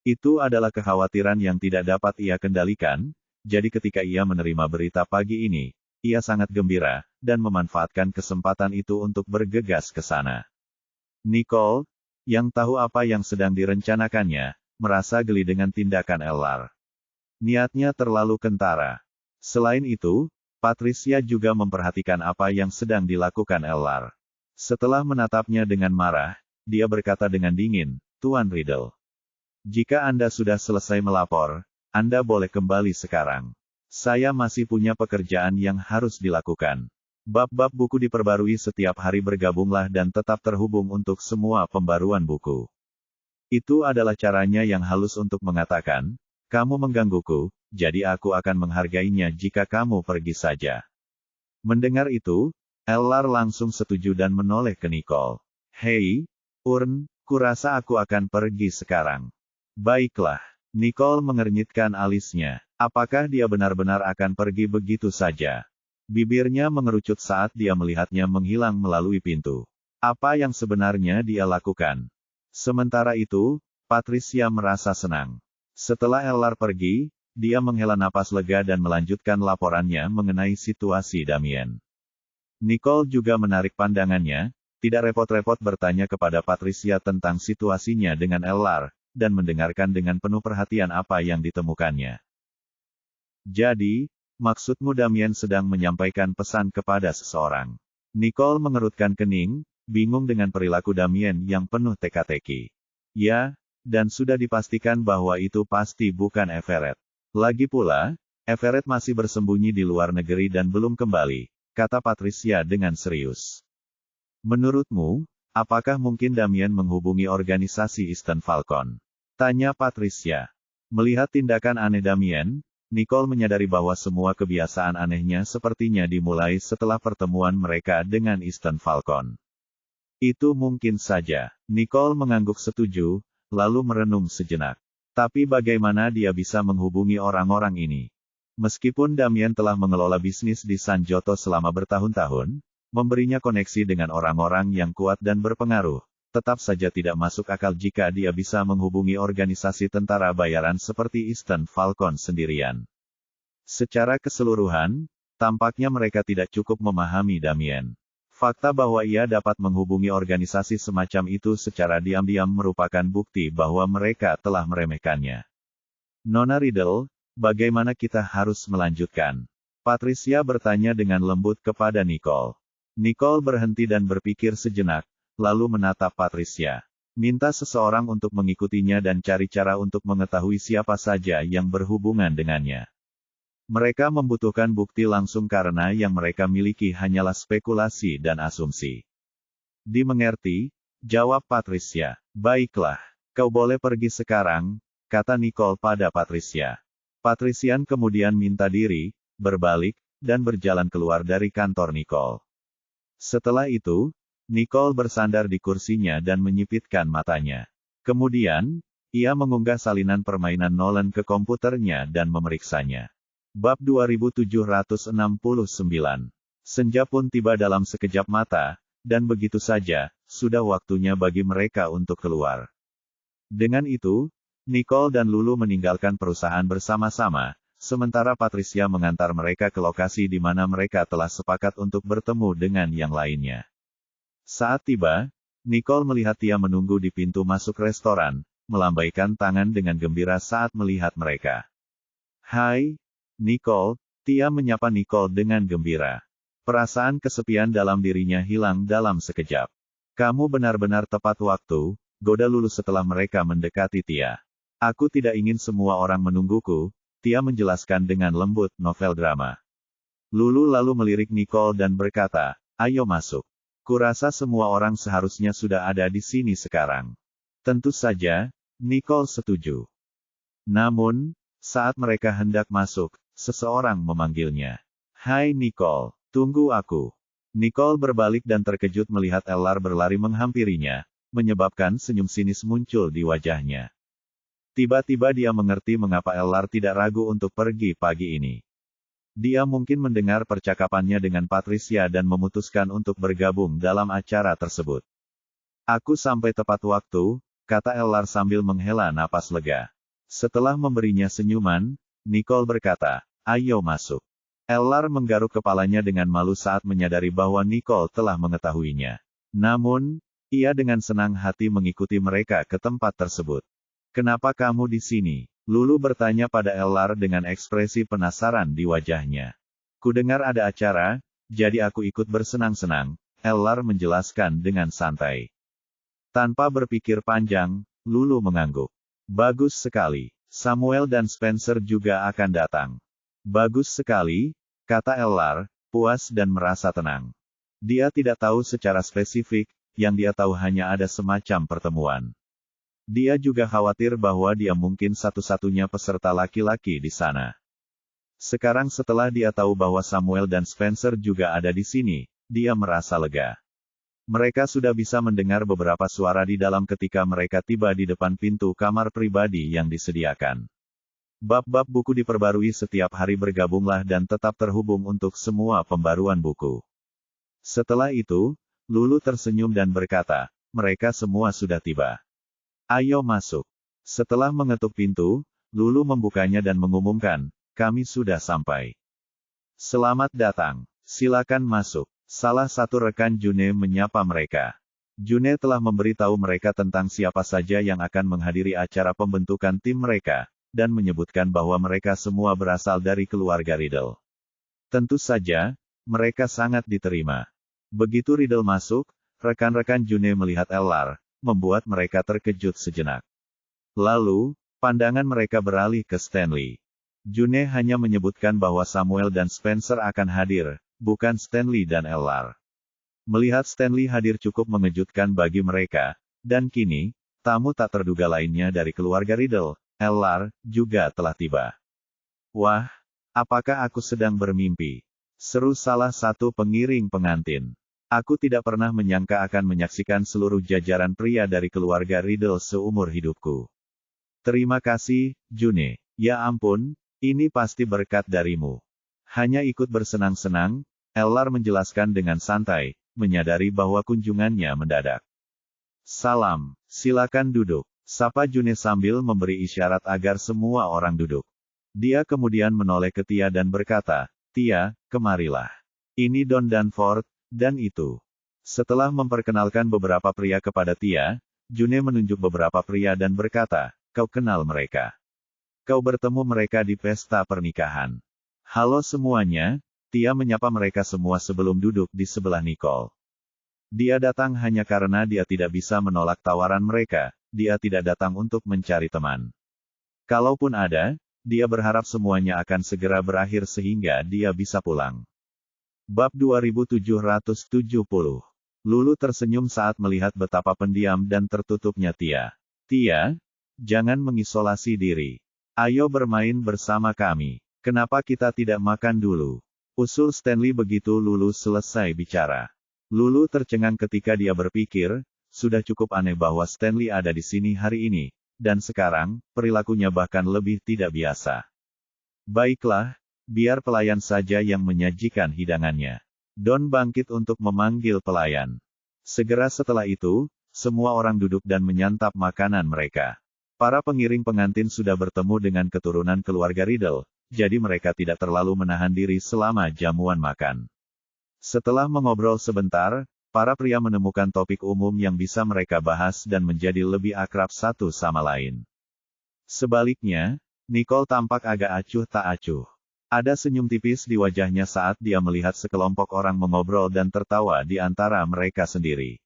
Itu adalah kekhawatiran yang tidak dapat ia kendalikan, jadi ketika ia menerima berita pagi ini, ia sangat gembira, dan memanfaatkan kesempatan itu untuk bergegas ke sana. Nicole, yang tahu apa yang sedang direncanakannya, merasa geli dengan tindakan Ellar. Niatnya terlalu kentara. Selain itu, Patricia juga memperhatikan apa yang sedang dilakukan Ellar. Setelah menatapnya dengan marah, dia berkata dengan dingin, "Tuan Riddle. Jika Anda sudah selesai melapor, Anda boleh kembali sekarang. Saya masih punya pekerjaan yang harus dilakukan." Bab-bab buku diperbarui setiap hari, bergabunglah dan tetap terhubung untuk semua pembaruan buku. Itu adalah caranya yang halus untuk mengatakan, "Kamu menggangguku, jadi aku akan menghargainya jika kamu pergi saja." Mendengar itu, Ellar langsung setuju dan menoleh ke Nicole. "Hei, Kurasa aku akan pergi sekarang. Baiklah. Nicole mengernyitkan alisnya. Apakah dia benar-benar akan pergi begitu saja? Bibirnya mengerucut saat dia melihatnya menghilang melalui pintu. Apa yang sebenarnya dia lakukan? Sementara itu, Patricia merasa senang. Setelah Ellar pergi, dia menghela napas lega dan melanjutkan laporannya mengenai situasi Damien. Nicole juga menarik pandangannya, tidak repot-repot bertanya kepada Patricia tentang situasinya dengan Ellar, dan mendengarkan dengan penuh perhatian apa yang ditemukannya. Jadi, maksudmu Damien sedang menyampaikan pesan kepada seseorang. Nicole mengerutkan kening, bingung dengan perilaku Damien yang penuh teka-teki. Ya, dan sudah dipastikan bahwa itu pasti bukan Everett. Lagi pula, Everett masih bersembunyi di luar negeri dan belum kembali, kata Patricia dengan serius. Menurutmu, apakah mungkin Damien menghubungi organisasi Eastern Falcon? Tanya Patricia. Melihat tindakan aneh Damien, Nicole menyadari bahwa semua kebiasaan anehnya sepertinya dimulai setelah pertemuan mereka dengan Eastern Falcon. Itu mungkin saja. Nicole mengangguk setuju, lalu merenung sejenak. Tapi bagaimana dia bisa menghubungi orang-orang ini? Meskipun Damien telah mengelola bisnis di Sanjoto selama bertahun-tahun, memberinya koneksi dengan orang-orang yang kuat dan berpengaruh, tetap saja tidak masuk akal jika dia bisa menghubungi organisasi tentara bayaran seperti Eastern Falcon sendirian. Secara keseluruhan, tampaknya mereka tidak cukup memahami Damien. Fakta bahwa ia dapat menghubungi organisasi semacam itu secara diam-diam merupakan bukti bahwa mereka telah meremehkannya. Nona Riddle, bagaimana kita harus melanjutkan? Patricia bertanya dengan lembut kepada Nicole. Nicole berhenti dan berpikir sejenak, lalu menatap Patricia. Minta seseorang untuk mengikutinya dan cari cara untuk mengetahui siapa saja yang berhubungan dengannya. Mereka membutuhkan bukti langsung karena yang mereka miliki hanyalah spekulasi dan asumsi. Dimengerti, jawab Patricia. Baiklah, kau boleh pergi sekarang, kata Nicole pada Patricia. Patrician kemudian minta diri, berbalik, dan berjalan keluar dari kantor Nicole. Setelah itu, Nicole bersandar di kursinya dan menyipitkan matanya. Kemudian, ia mengunggah salinan permainan Nolan ke komputernya dan memeriksanya. Bab 2769. Senja pun tiba dalam sekejap mata, dan begitu saja, sudah waktunya bagi mereka untuk keluar. Dengan itu, Nicole dan Lulu meninggalkan perusahaan bersama-sama, sementara Patricia mengantar mereka ke lokasi di mana mereka telah sepakat untuk bertemu dengan yang lainnya. Saat tiba, Nicole melihat Tia menunggu di pintu masuk restoran, melambaikan tangan dengan gembira saat melihat mereka. Hai, Nicole, Tia menyapa Nicole dengan gembira. Perasaan kesepian dalam dirinya hilang dalam sekejap. Kamu benar-benar tepat waktu, goda Lulu setelah mereka mendekati Tia. Aku tidak ingin semua orang menungguku, Tia menjelaskan dengan lembut novel drama. Lulu lalu melirik Nicole dan berkata, ayo masuk. Kurasa semua orang seharusnya sudah ada di sini sekarang. Tentu saja, Nicole setuju. Namun, saat mereka hendak masuk, seseorang memanggilnya. Hai Nicole, tunggu aku. Nicole berbalik dan terkejut melihat Ellar berlari menghampirinya, menyebabkan senyum sinis muncul di wajahnya. Tiba-tiba dia mengerti mengapa Ellar tidak ragu untuk pergi pagi ini. Dia mungkin mendengar percakapannya dengan Patricia dan memutuskan untuk bergabung dalam acara tersebut. Aku sampai tepat waktu, kata Ellar sambil menghela napas lega. Setelah memberinya senyuman, Nicole berkata, ayo masuk. Ellar menggaruk kepalanya dengan malu saat menyadari bahwa Nicole telah mengetahuinya. Namun, ia dengan senang hati mengikuti mereka ke tempat tersebut. Kenapa kamu di sini? Lulu bertanya pada Ellar dengan ekspresi penasaran di wajahnya. Kudengar ada acara, jadi aku ikut bersenang-senang, Ellar menjelaskan dengan santai. Tanpa berpikir panjang, Lulu mengangguk. Bagus sekali. Samuel dan Spencer juga akan datang. Bagus sekali, kata Ellar, puas dan merasa tenang. Dia tidak tahu secara spesifik, yang dia tahu hanya ada semacam pertemuan. Dia juga khawatir bahwa dia mungkin satu-satunya peserta laki-laki di sana. Sekarang setelah dia tahu bahwa Samuel dan Spencer juga ada di sini, dia merasa lega. Mereka sudah bisa mendengar beberapa suara di dalam ketika mereka tiba di depan pintu kamar pribadi yang disediakan. Bab-bab buku diperbarui setiap hari, bergabunglah dan tetap terhubung untuk semua pembaruan buku. Setelah itu, Lulu tersenyum dan berkata, mereka semua sudah tiba. Ayo masuk. Setelah mengetuk pintu, Lulu membukanya dan mengumumkan, kami sudah sampai. Selamat datang. Silakan masuk. Salah satu rekan June menyapa mereka. June telah memberitahu mereka tentang siapa saja yang akan menghadiri acara pembentukan tim mereka, dan menyebutkan bahwa mereka semua berasal dari keluarga Riddle. Tentu saja, mereka sangat diterima. Begitu Riddle masuk, rekan-rekan June melihat Ellar, membuat mereka terkejut sejenak. Lalu, pandangan mereka beralih ke Stanley. June hanya menyebutkan bahwa Samuel dan Spencer akan hadir, bukan Stanley dan Ellar. Melihat Stanley hadir cukup mengejutkan bagi mereka, dan kini, tamu tak terduga lainnya dari keluarga Riddle, Ellar, juga telah tiba. Wah, apakah aku sedang bermimpi? Seru salah satu pengiring pengantin. Aku tidak pernah menyangka akan menyaksikan seluruh jajaran pria dari keluarga Riddle seumur hidupku. Terima kasih, June. Ya ampun, ini pasti berkat darimu. Hanya ikut bersenang-senang, Ellar menjelaskan dengan santai, menyadari bahwa kunjungannya mendadak. Salam, silakan duduk, sapa June sambil memberi isyarat agar semua orang duduk. Dia kemudian menoleh ke Tia dan berkata, Tia, kemarilah. Ini Don Danforth, dan itu. Setelah memperkenalkan beberapa pria kepada Tia, June menunjuk beberapa pria dan berkata, kau kenal mereka. Kau bertemu mereka di pesta pernikahan. Halo semuanya. Tia menyapa mereka semua sebelum duduk di sebelah Nicole. Dia datang hanya karena dia tidak bisa menolak tawaran mereka, dia tidak datang untuk mencari teman. Kalaupun ada, dia berharap semuanya akan segera berakhir sehingga dia bisa pulang. Bab 2770. Lulu tersenyum saat melihat betapa pendiam dan tertutupnya Tia. Tia, jangan mengisolasi diri. Ayo bermain bersama kami. Kenapa kita tidak makan dulu? Usul Stanley begitu Lulu selesai bicara. Lulu tercengang ketika dia berpikir, sudah cukup aneh bahwa Stanley ada di sini hari ini, dan sekarang, perilakunya bahkan lebih tidak biasa. Baiklah, biar pelayan saja yang menyajikan hidangannya. Don bangkit untuk memanggil pelayan. Segera setelah itu, semua orang duduk dan menyantap makanan mereka. Para pengiring pengantin sudah bertemu dengan keturunan keluarga Riddle, jadi mereka tidak terlalu menahan diri selama jamuan makan. Setelah mengobrol sebentar, para pria menemukan topik umum yang bisa mereka bahas dan menjadi lebih akrab satu sama lain. Sebaliknya, Nicole tampak agak acuh tak acuh. Ada senyum tipis di wajahnya saat dia melihat sekelompok orang mengobrol dan tertawa di antara mereka sendiri.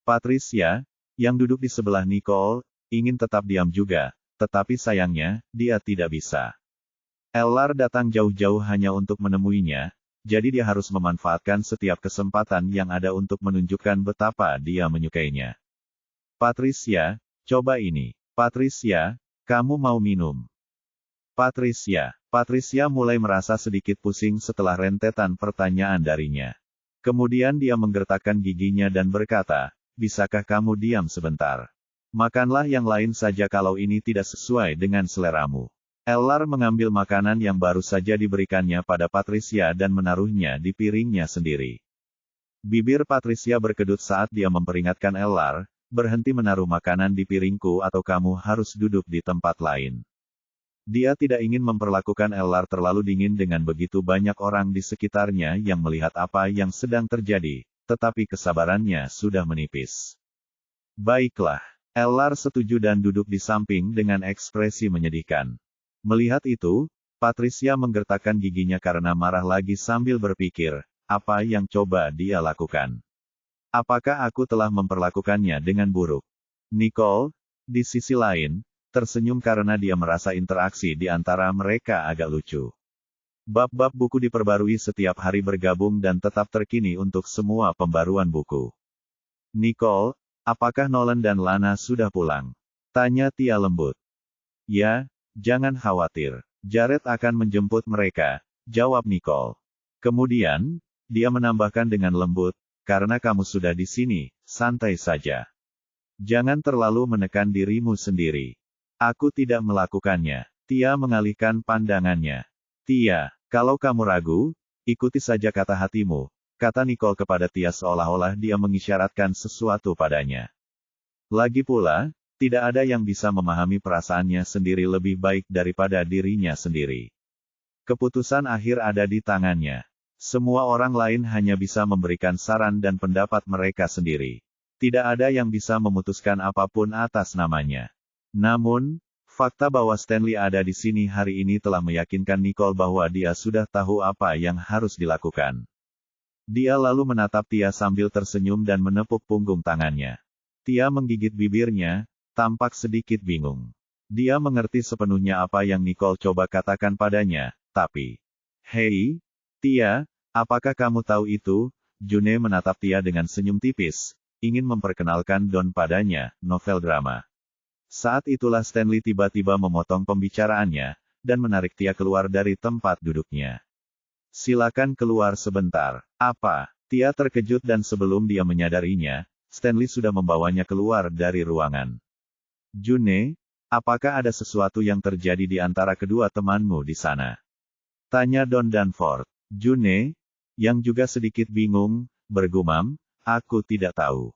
Patricia, yang duduk di sebelah Nicole, ingin tetap diam juga, tetapi sayangnya, dia tidak bisa. Ellar datang jauh-jauh hanya untuk menemuinya, jadi dia harus memanfaatkan setiap kesempatan yang ada untuk menunjukkan betapa dia menyukainya. Patricia, coba ini. Patricia, kamu mau minum? Patricia mulai merasa sedikit pusing setelah rentetan pertanyaan darinya. Kemudian dia menggertakkan giginya dan berkata, bisakah kamu diam sebentar? Makanlah yang lain saja kalau ini tidak sesuai dengan seleramu. Ellar mengambil makanan yang baru saja diberikannya pada Patricia dan menaruhnya di piringnya sendiri. Bibir Patricia berkedut saat dia memperingatkan Ellar, berhenti menaruh makanan di piringku atau kamu harus duduk di tempat lain. Dia tidak ingin memperlakukan Ellar terlalu dingin dengan begitu banyak orang di sekitarnya yang melihat apa yang sedang terjadi, tetapi kesabarannya sudah menipis. Baiklah, Ellar setuju dan duduk di samping dengan ekspresi menyedihkan. Melihat itu, Patricia menggertakkan giginya karena marah lagi sambil berpikir, apa yang coba dia lakukan? Apakah aku telah memperlakukannya dengan buruk? Nicole, di sisi lain, tersenyum karena dia merasa interaksi di antara mereka agak lucu. Bab-bab buku diperbarui setiap hari bergabung dan tetap terkini untuk semua pembaruan buku. Nicole, apakah Nolan dan Lana sudah pulang? Tanya Tia lembut. Ya, jangan khawatir. Jared akan menjemput mereka, jawab Nicole. Kemudian, dia menambahkan dengan lembut, karena kamu sudah di sini, santai saja. Jangan terlalu menekan dirimu sendiri. Aku tidak melakukannya. Tia mengalihkan pandangannya. Tia, kalau kamu ragu, ikuti saja kata hatimu, kata Nicole kepada Tia seolah-olah dia mengisyaratkan sesuatu padanya. Lagi pula, tidak ada yang bisa memahami perasaannya sendiri lebih baik daripada dirinya sendiri. Keputusan akhir ada di tangannya. Semua orang lain hanya bisa memberikan saran dan pendapat mereka sendiri. Tidak ada yang bisa memutuskan apapun atas namanya. Namun, fakta bahwa Stanley ada di sini hari ini telah meyakinkan Nicole bahwa dia sudah tahu apa yang harus dilakukan. Dia lalu menatap Tia sambil tersenyum dan menepuk punggung tangannya. Tia menggigit bibirnya, tampak sedikit bingung. Dia mengerti sepenuhnya apa yang Nicole coba katakan padanya, tapi... Hei, Tia, apakah kamu tahu itu? June menatap Tia dengan senyum tipis, ingin memperkenalkan Don padanya, novel drama. Saat itulah Stanley tiba-tiba memotong pembicaraannya, dan menarik Tia keluar dari tempat duduknya. Silakan keluar sebentar. Apa? Tia terkejut dan sebelum dia menyadarinya, Stanley sudah membawanya keluar dari ruangan. June, apakah ada sesuatu yang terjadi di antara kedua temanmu di sana? Tanya Don Danforth. June, yang juga sedikit bingung, bergumam, aku tidak tahu.